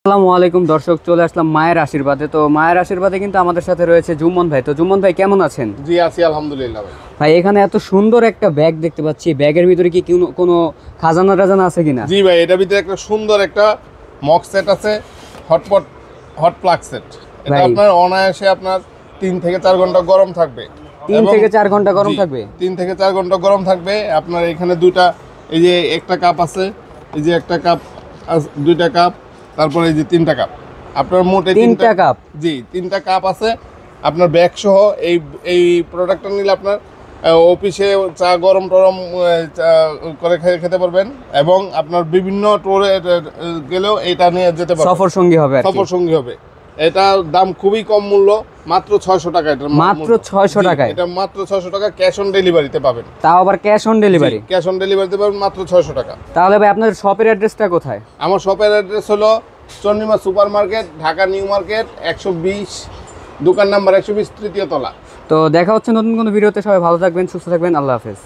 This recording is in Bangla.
আসসালামু আলাইকুম দর্শক, চলে আসলাম মায়ের আশীর্বাদে। তো মায়ের আশীর্বাদে কিন্তু আমাদের সাথে রয়েছে জুম্মন ভাই। তো জুম্মন ভাই কেমন আছেন? জি আছি আলহামদুলিল্লাহ ভাই। ভাই এখানে এত সুন্দর একটা ব্যাগ দেখতে পাচ্ছি, ব্যাগের ভিতরে কি কোনো খাজানা টাজানা আছে কিনা? জি ভাই, এটার ভিতরে একটা সুন্দর একটা মক সেট আছে, হট প্লাগ সেট। এটা ভাই। আপনার অনায়াসে আপনার 3 থেকে 4 ঘন্টা গরম থাকবে। 3 থেকে 4 ঘন্টা গরম জি, থাকবে? 3 থেকে 4 ঘন্টা গরম থাকবে। আপনার এখানে দুইটা, এই যে একটা কাপ আছে, এই যে একটা কাপ, দুইটা কাপ, তারপরে এই যে 3টা কাপ। আপনার মোট 3টা কাপ? জি 3টা কাপ আছে আপনার ব্যাগ সহ। এই প্রোডাক্টটা নিলে আপনার অফিসে চা গরম টরম চা করে খেতে পারবেন, এবং আপনার বিভিন্ন ট্যুরে গেলেও এটা নিয়ে যেতে পারবেন, সফর সঙ্গী হবে আর কি। সফর সঙ্গী হবে। এটা দাম খুবই কম মূল্য, মাত্র 600 টাকা। এটা মাত্র 600 টাকায়? এটা মাত্র 600 টাকা, ক্যাশ অন ডেলিভারিতে পাবেন। তাও আবার cash on delivery? Cash on ডেলিভারিতে পাবেন মাত্র 600 টাকা। তাহলে ভাই আপনাদের শপের অ্যাড্রেসটা কোথায়? আমার শপের অ্যাড্রেস হলো Chandima super market, Dhaka new market 120, দোকান নাম্বার 120, তৃতীয় তলা। তো দেখা হচ্ছে নতুন কোনো ভিডিওতে। সবাই ভালো থাকবেন, সুস্থ থাকবেন, আল্লাহ হাফেজ।